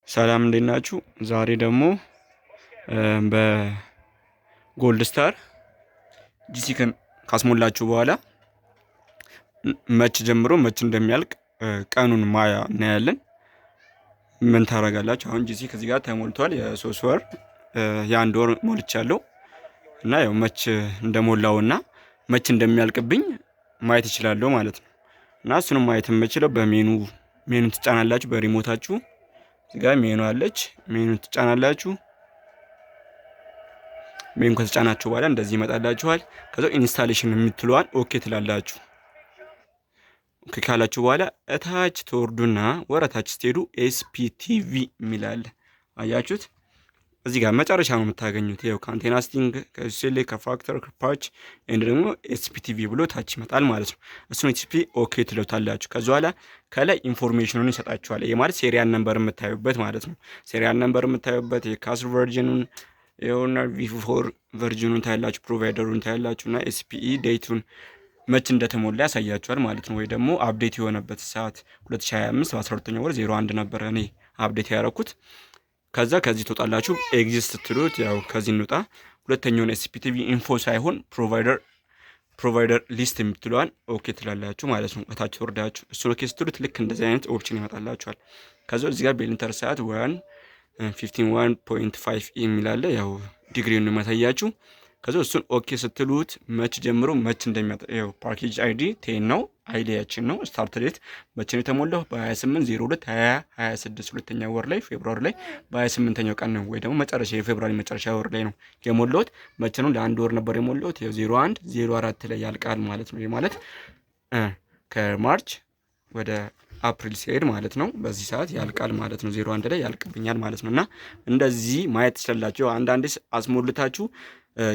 ሰላም እንዴት ናችሁ? ዛሬ ደግሞ በጎልድ ስታር ጂሲክን ካስሞላችሁ በኋላ መች ጀምሮ መች እንደሚያልቅ ቀኑን ማያ እናያለን። ምን ታደርጋላችሁ? አሁን ጂሲክ እዚህ ጋር ተሞልቷል። የ3 ወር የ1 ወር ሞልቻለሁ እና ያው መች እንደሞላውና መች እንደሚያልቅብኝ ማየት እችላለሁ ማለት ነው። እና እሱንም ማየት የምችለው ሜኑን ትጫናላችሁ በሪሞታችሁ። እዚህ ጋር ሜኑ አለች። ሜኑን ትጫናላችሁ። ሜኑ ከተጫናችሁ በኋላ እንደዚህ ይመጣላችኋል። ከዛው ኢንስታሌሽን የምትለዋን ኦኬ ትላላችሁ። ኦኬ ካላችሁ በኋላ እታች ትወርዱና ወረታች ስትሄዱ ኤስፒቲቪ የሚላል አያችሁት? እዚህ ጋር መጨረሻ ነው የምታገኙት። ይኸው ካንቴና ስቲንግ ከሴሌ ከፋክተር ከፓች እንደ ደግሞ ኤስፒቲቪ ብሎ ታች ይመጣል ማለት ነው። እሱን ኤስፒ ኦኬ ትለውታላችሁ። ከዛ በኋላ ከላይ ኢንፎርሜሽኑን ይሰጣችኋል። ይሄ ማለት ሴሪያል ነምበር የምታዩበት ማለት ነው። ሴሪያል ነምበር የምታዩበት የካስል ቨርዥኑን የሆነ ቪ4 ቨርዥኑን ታያላችሁ፣ ፕሮቫይደሩን ታያላችሁ እና ኤስፒኢ ዴቱን መች እንደተሞላ ያሳያችኋል ማለት ነው። ወይ ደግሞ አፕዴት የሆነበት ሰዓት 2025 በ12ኛው ወር 01 ነበረ እኔ አፕዴት ያደረኩት። ከዛ ከዚህ ትወጣላችሁ። ኤግዚስት ትሉት ያው ከዚህ እንውጣ። ሁለተኛውን ኤስፒቲቪ ኢንፎ ሳይሆን ፕሮቫይደር ሊስት የምትለዋን ኦኬ ትላላችሁ ማለት ነው። እታች ወርዳችሁ እሱ ኦኬ ስትሉት ልክ እንደዚህ አይነት ኦፕሽን ይመጣላችኋል። ከዛ እዚህ ጋር ቤሊንተር ሰዓት 151.5 የሚላለ ያው ዲግሪውን የማሳያችሁ። ከዛ እሱን ኦኬ ስትሉት መች ጀምሮ መች እንደሚያጣ ያው ፓኬጅ አይዲ ቴን ነው፣ አይዲያችን ነው። ስታርት ዴት መች ነው የተሞላው? በ28/02/2026 ሁለተኛ ወር ላይ ፌብሩዋሪ ላይ በ28ኛው ቀን ነው፣ ወይ ደግሞ መጨረሻ የፌብሩዋሪ መጨረሻ ወር ላይ ነው የሞላሁት። መች ነው? ለ1 ወር ነበር የሞላሁት። ያው 01/04 ላይ ያልቃል ማለት ነው። ይሄ ማለት ከማርች ወደ አፕሪል ሲሄድ ማለት ነው። በዚህ ሰዓት ያልቃል ማለት ነው። 01 ላይ ያልቅብኛል ማለት ነው። እና እንደዚህ ማየት ትችላላችሁ። አንዳንዴ አስሞልታችሁ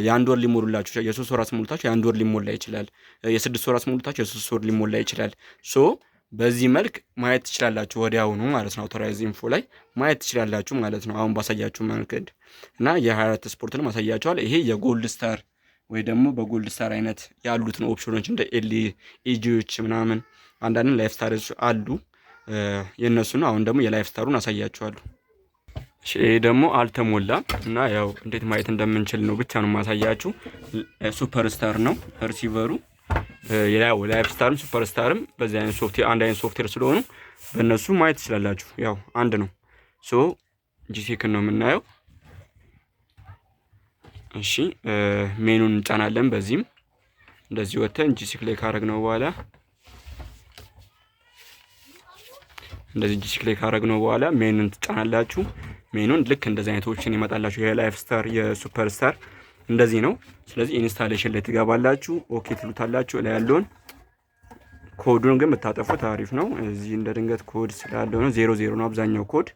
የ1 ወር ሊሞሉላችሁ የ3 ወር አስሞልታችሁ የ1 ወር ሊሞላ ይችላል። የ6 ወር አስሞልታችሁ የ3 ወር ሊሞላ ይችላል። ሶ በዚህ መልክ ማየት ትችላላችሁ ወዲያውኑ ማለት ነው። አውቶራይዝ ኢንፎ ላይ ማየት ትችላላችሁ ማለት ነው። አሁን ባሳያችሁ መንገድ እና የ24 ስፖርትን ማሳያችኋል። ይሄ የጎልድ ስታር ወይ ደግሞ በጎልድ ስታር አይነት ያሉትን ኦፕሽኖች እንደ ኢጂዎች ምናምን አንዳንድ ላይፍ ስታሮች አሉ የነሱ ነው። አሁን ደግሞ የላይፍ ስታሩን አሳያችኋለሁ። እሺ ይሄ ደግሞ አልተሞላም እና ያው እንዴት ማየት እንደምንችል ነው ብቻ ነው ማሳያችሁ። ሱፐር ስታር ነው ሪሲቨሩ። ያው ላይፍ ስታርም ሱፐር ስታርም በዚህ አይነት ሶፍትዌር አንድ አይነት ሶፍትዌር ስለሆኑ በእነሱ ማየት ትችላላችሁ። ያው አንድ ነው። ሶ ጂሲክን ነው የምናየው። እሺ ሜኑን እንጫናለን። በዚህም እንደዚህ ወተን ጂሲክ ላይ ካረግነው በኋላ እንደዚህ ጂሲክ ላይ ካረግነው በኋላ ሜኑን ትጫናላችሁ። ሜኑን ልክ እንደዚህ አይነት ኦፕሽን ይመጣላችሁ። የላይፍ ስታር የሱፐር ስታር እንደዚህ ነው። ስለዚህ ኢንስታሌሽን ላይ ትገባላችሁ። ኦኬ ትሉታላችሁ። ላይ ያለውን ኮዱን ግን ብታጠፉት አሪፍ ነው። እዚህ እንደ ድንገት ኮድ ስላለው ነው 00 ነው አብዛኛው ኮድ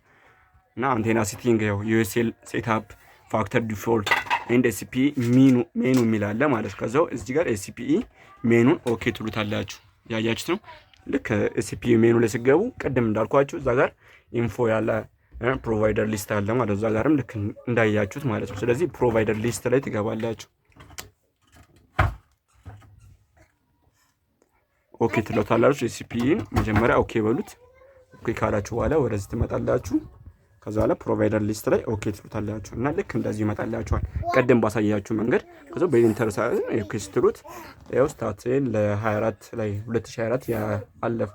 እና አንቴና ሴቲንግ ያው ዩኤስኤል ሴትአፕ ፋክተር ዲፎልት ኤንድ ኤስፒኢ ሜኑ የሚላለ ማለት ነው። ከዛው እዚህ ጋር ኤስፒኢ ሜኑን ኦኬ ትሉታላችሁ። ያያችሁት ነው። ልክ ኤስፒኢ ሜኑ ላይ ሲገቡ ቅድም እንዳልኳችሁ እዛ ጋር ኢንፎ ያለ ፕሮቫይደር ሊስት አለ ማለት እዛ ጋርም ልክ እንዳያችሁት ማለት ነው። ስለዚህ ፕሮቫይደር ሊስት ላይ ትገባላችሁ። ኦኬ ትሉታላችሁ። ኤስፒኢን መጀመሪያ ኦኬ በሉት። ኦኬ ካላችሁ በኋላ ወደዚህ ትመጣላችሁ። ከዛ በኋላ ፕሮቫይደር ሊስት ላይ ኦኬ ትሉታላችሁ እና ልክ እንደዚህ ይመጣላችኋል ቀደም ባሳያችሁ መንገድ። ከዛ በኢንተር ሳይዝ ኦኬ ስትሉት ያው ስታርት ለ24 ላይ 2024 ያለፈ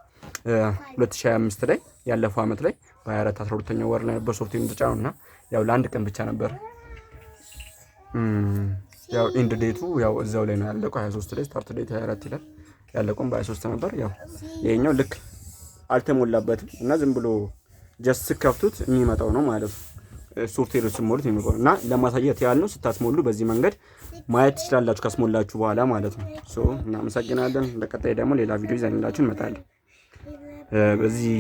2025 ላይ ያለፈው አመት ላይ በ24 12ኛው ወር ላይ ነበር ሶፍትዌር ተጫነው እና ያው ለአንድ ቀን ብቻ ነበር ያው ኢንድ ዴቱ ያው እዛው ላይ ነው ያለቀው 23 ላይ ስታርት ዴት 24 ይላል ያለቀው በ23 ነበር። ያው ይሄኛው ልክ አልተሞላበትም እና ዝም ብሎ ጀስት ስከፍቱት የሚመጣው ነው ማለት ነው። ሶፍትዌር ስሞሉት የሚቆም እና ለማሳየት ያህል ነው። ስታስሞሉ በዚህ መንገድ ማየት ትችላላችሁ ካስሞላችሁ በኋላ ማለት ነው። ሶ እናመሰግናለን። በቀጣይ ደግሞ ሌላ ቪዲዮ ይዘንላችሁ እንመጣለን። በዚህ